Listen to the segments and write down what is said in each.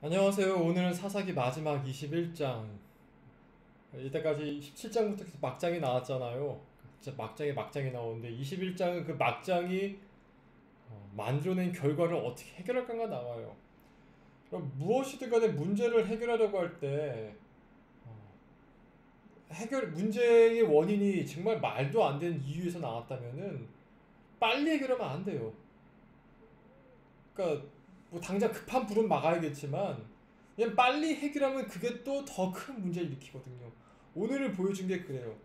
안녕하세요. 오늘은 사사기 마지막 21장. 이때까지 17장부터 계속 막장이 나왔잖아요. 진짜 막장에 막장이 나오는데 21장은 그 막장이 만들어낸 결과를 어떻게 해결할까가 나와요. 그럼 무엇이든 간에 문제를 해결하려고 할 때 문제의 원인이 정말 말도 안 되는 이유에서 나왔다면은 빨리 해결하면 안 돼요. 그러니까 뭐 당장 급한 불은 막아야겠지만 그냥 빨리 해결하면 그게 또 더 큰 문제를 일으키거든요. 오늘을 보여준 게 그래요.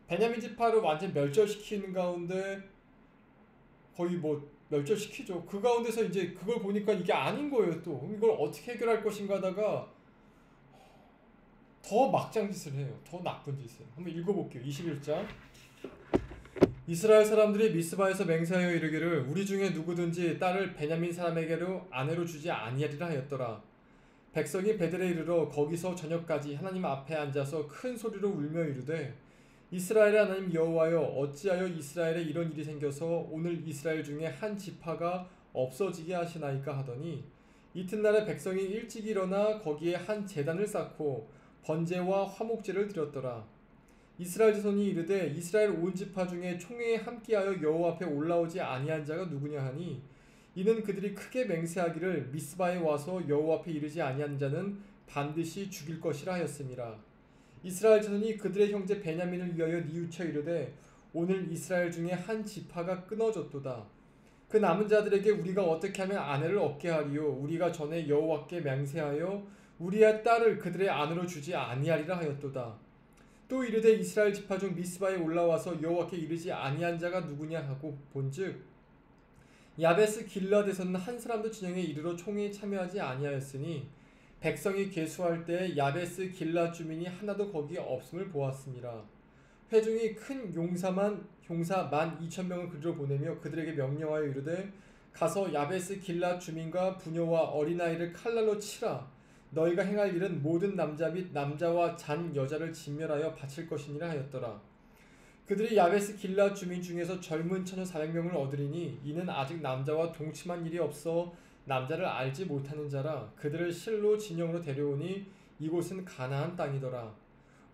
베냐민 지파를 완전 멸절시키는 가운데 거의 뭐 멸절시키죠. 그 가운데서 이제 그걸 보니까 이게 아닌 거예요. 또 그럼 이걸 어떻게 해결할 것인가 하다가 더 막장 짓을 해요. 더 나쁜 짓을. 한번 읽어볼게요. 21장. 이스라엘 사람들이 미스바에서 맹세하여 이르기를 우리 중에 누구든지 딸을 베냐민 사람에게로 아내로 주지 아니하리라 하였더라. 백성이 베델에 이르러 거기서 저녁까지 하나님 앞에 앉아서 큰 소리로 울며 이르되 이스라엘의 하나님 여호와여 어찌하여 이스라엘에 이런 일이 생겨서 오늘 이스라엘 중에 한 지파가 없어지게 하시나이까 하더니 이튿날에 백성이 일찍 일어나 거기에 한 제단을 쌓고 번제와 화목제를 드렸더라. 이스라엘 자손이 이르되 이스라엘 온 지파 중에 총회에 함께하여 여호와 앞에 올라오지 아니한 자가 누구냐 하니 이는 그들이 크게 맹세하기를 미스바에 와서 여호와 앞에 이르지 아니한 자는 반드시 죽일 것이라 하였습니다. 이스라엘 자손이 그들의 형제 베냐민을 위하여 뉘우쳐 이르되 오늘 이스라엘 중에 한 지파가 끊어졌도다. 그 남은 자들에게 우리가 어떻게 하면 아내를 얻게 하리요 우리가 전에 여호와께 맹세하여 우리의 딸을 그들의 아내로 주지 아니하리라 하였도다. 또 이르되 이스라엘 지파 중 미스바에 올라와서 여호와께 이르지 아니한 자가 누구냐 하고 본즉 야베스 길라데서는 한 사람도 진영에 이르러 총회에 참여하지 아니하였으니 백성이 계수할 때 야베스 길라 주민이 하나도 거기에 없음을 보았습니다. 회중이 큰 용사 12,000명을 그리로 보내며 그들에게 명령하여 이르되 가서 야베스 길라 주민과 부녀와 어린아이를 칼날로 치라. 너희가 행할 일은 모든 남자 및 남자와 잔 여자를 진멸하여 바칠 것이니라 하였더라. 그들이 야베스 길라 주민 중에서 젊은 처녀 400명을 얻으리니 이는 아직 남자와 동침한 일이 없어 남자를 알지 못하는 자라. 그들을 실로 진영으로 데려오니 이곳은 가나안 땅이더라.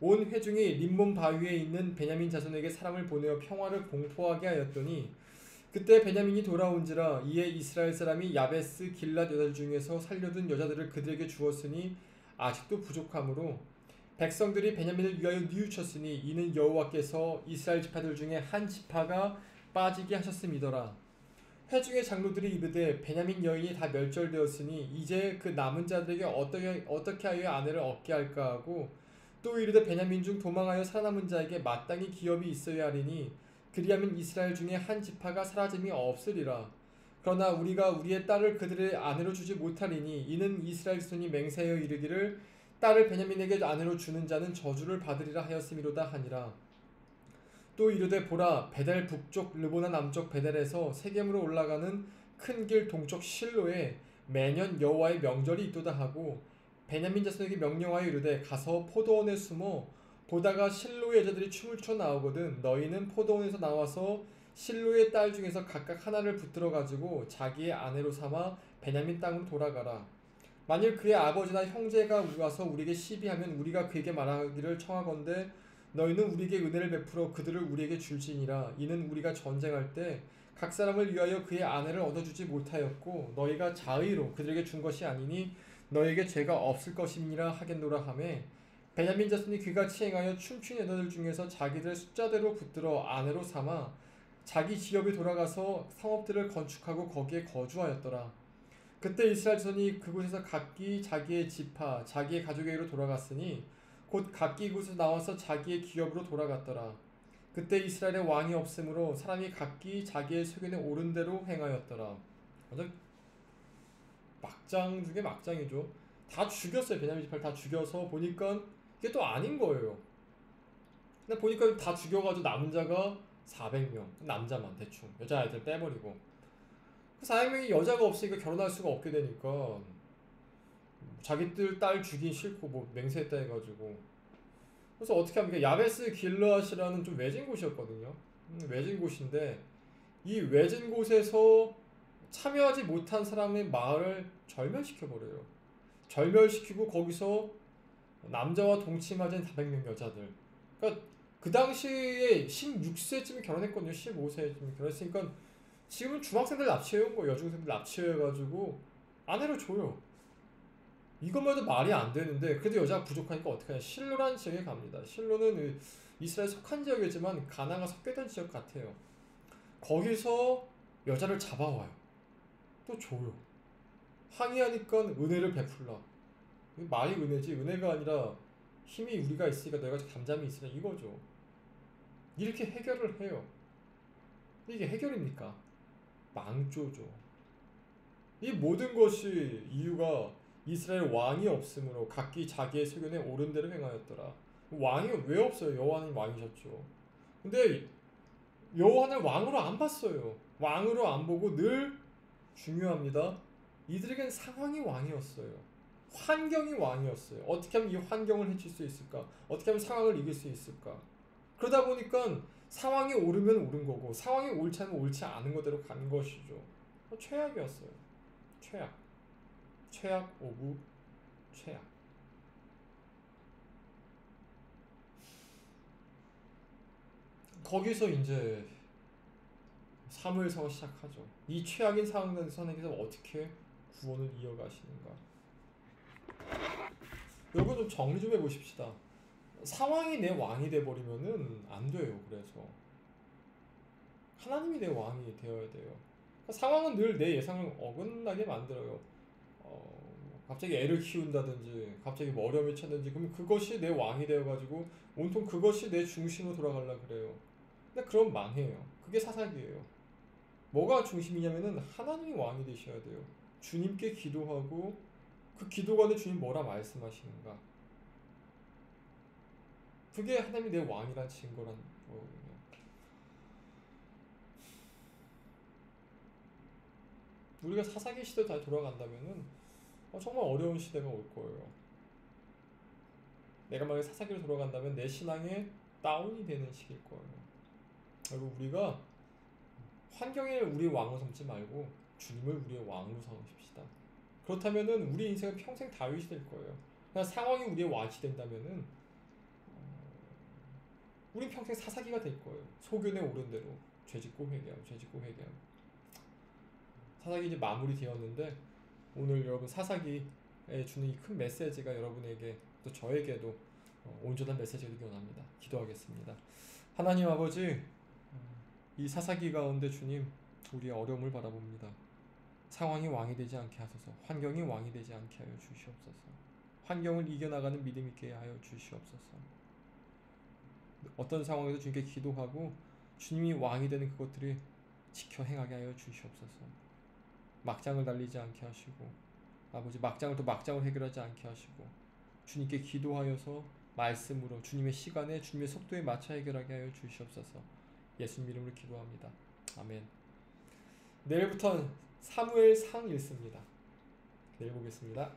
온 회중이 림몬 바위에 있는 베냐민 자손에게 사람을 보내어 평화를 공포하게 하였더니 그때 베냐민이 돌아온지라. 이에 이스라엘 사람이 야베스 길랏 여자들 중에서 살려둔 여자들을 그들에게 주었으니 아직도 부족하므로 백성들이 베냐민을 위하여 뉘우쳤으니 이는 여호와께서 이스라엘 지파들 중에 한 지파가 빠지게 하셨음이더라. 회중의 장로들이 이르되 베냐민 여인이 다 멸절되었으니 이제 그 남은 자들에게 어떻게 하여 아내를 얻게 할까 하고 또 이르되 베냐민 중 도망하여 살아남은 자에게 마땅히 기업이 있어야 하리니 그리하면 이스라엘 중에 한 지파가 사라짐이 없으리라. 그러나 우리가 우리의 딸을 그들의 아내로 주지 못하리니 이는 이스라엘 자손이 맹세하여 이르기를 딸을 베냐민에게 아내로 주는 자는 저주를 받으리라 하였음이로다 하니라. 또 이르되 보라 베델 북쪽 르보나 남쪽 베델에서 세겜으로 올라가는 큰 길 동쪽 실로에 매년 여호와의 명절이 있도다 하고 베냐민 자손에게 명령하여 이르되 가서 포도원에 숨어 보다가 실로의 여자들이 춤을 춰 나오거든 너희는 포도원에서 나와서 실로의 딸 중에서 각각 하나를 붙들어 가지고 자기의 아내로 삼아 베냐민 땅으로 돌아가라. 만일 그의 아버지나 형제가 와서 우리에게 시비하면 우리가 그에게 말하기를 청하건대 너희는 우리에게 은혜를 베풀어 그들을 우리에게 줄지니라. 이는 우리가 전쟁할 때 각 사람을 위하여 그의 아내를 얻어주지 못하였고 너희가 자의로 그들에게 준 것이 아니니 너희에게 죄가 없을 것임이라 하겠노라 하매 베냐민 자손이 그같이 행하여 춤춘 여자들 중에서 자기들 숫자대로 붙들어 아내로 삼아 자기 지역에 돌아가서 성읍들을 건축하고 거기에 거주하였더라. 그때 이스라엘 자손이 그곳에서 각기 자기의 지파 자기의 가족에게로 돌아갔으니 곧 각기 이곳에서 나와서 자기의 기업으로 돌아갔더라. 그때 이스라엘에 왕이 없으므로 사람이 각기 자기의 소견에 옳은 대로 행하였더라. 완전 막장 중에 막장이죠. 다 죽였어요. 베냐민 지파를 다 죽여서 보니까 이게 또 아닌 거예요. 근데 보니까 다 죽여가지고 남은 자가 400명. 남자만 대충. 여자아이들 빼버리고. 그 400명이 여자가 없으니까 결혼할 수가 없게 되니까 자기들 딸 죽이기 싫고 뭐 맹세했다 해가지고 그래서 어떻게 합니까? 야베스 길르앗이라는 좀 외진 곳이었거든요. 외진 곳인데 이 외진 곳에서 참여하지 못한 사람의 마을을 절멸시켜 버려요. 절멸시키고 거기서 남자와 동침하자는 400명 여자들. 그러니까 그 당시에 16세쯤에 결혼했거든요. 15세쯤에 결혼했으니까 지금은 중학생들 납치해온 거예요. 여중생들 납치해가지고 아내를 줘요. 이것만 해도 말이 안 되는데 그래도 여자가 부족하니까 어떻게 하냐. 실로라는 지역에 갑니다. 실로는 이스라엘 속한 지역이지만 가나안과 섞여있던 지역 같아요. 거기서 여자를 잡아와요. 또 줘요. 항의하니까 은혜를 베풀라. 말이 은혜지 은혜가 아니라 힘이 우리가 있으니까 내가 잠잠히 있으라 이거죠. 이렇게 해결을 해요. 이게 해결입니까? 망조죠. 이 모든 것이 이유가 이스라엘 왕이 없으므로 각기 자기의 소견에 옳은 대로 행하였더라. 왕이 왜 없어요? 여호와는 왕이셨죠. 근데 여호와는 왕으로 안 봤어요. 왕으로 안 보고 늘 중요합니다. 이들에겐 상황이 왕이었어요. 환경이 왕이었어요. 어떻게 하면 이 환경을 해칠 수 있을까? 어떻게 하면 상황을 이길 수 있을까? 그러다 보니까 상황이 옳으면 옳은 거고 상황이 옳지 않으면 옳지 않은 거대로 가는 것이죠. 최악이었어요. 최악. 최악 오브 최악. 거기서 이제 사무엘서가 시작하죠. 이 최악인 상황에서 하나님께서 어떻게 구원을 이어가시는가. 여러분 좀 정리 좀 해보십시다. 상황이 내 왕이 돼버리면은 안 돼요. 그래서 하나님이 내 왕이 되어야 돼요. 그러니까 상황은 늘 내 예상을 어긋나게 만들어요. 갑자기 애를 키운다든지 갑자기 뭐 어려움이 찾든지 그러면 그것이 내 왕이 되어가지고 온통 그것이 내 중심으로 돌아가려 그래요. 근데 그럼 망해요. 그게 사사기예요. 뭐가 중심이냐면은 하나님이 왕이 되셔야 돼요. 주님께 기도하고 그 기도관에 주님 뭐라 말씀하시는가. 그게 하나님이 내 왕이란 증거란 거거든요. 우리가 사사기 시대 다시 돌아간다면은 정말 어려운 시대가 올 거예요. 내가 만약에 사사기로 돌아간다면 내 신앙에 다운이 되는 시기일 거예요. 그리고 우리가 환경에 우리 왕으로 삼지 말고 주님을 우리의 왕으로 삼으십시다. 그렇다면은 우리 인생은 평생 다윗이 될 거예요. 그냥 상황이 우리의 왕이 된다면은 우린 평생 사사기가 될 거예요. 소견에 오른 대로 죄짓고 회개하고 죄짓고 회개하고. 사사기 이제 마무리 되었는데 오늘 여러분 사사기에 주는 이 큰 메시지가 여러분에게 또 저에게도 온전한 메시지가 되기 원합니다. 기도하겠습니다. 하나님 아버지, 이 사사기 가운데 주님 우리의 어려움을 바라봅니다. 상황이 왕이 되지 않게 하소서. 환경이 왕이 되지 않게 하여 주시옵소서. 환경을 이겨나가는 믿음 있게 하여 주시옵소서. 어떤 상황에도 주님께 기도하고 주님이 왕이 되는 그것들이 지켜 행하게 하여 주시옵소서. 막장을 달리지 않게 하시고 아버지 막장을 또 막장을 해결하지 않게 하시고 주님께 기도하여서 말씀으로 주님의 시간에 주님의 속도에 맞춰 해결하게 하여 주시옵소서. 예수님 이름으로 기도합니다. 아멘. 내일부터는 사무엘상 읽습니다. 내일 보겠습니다.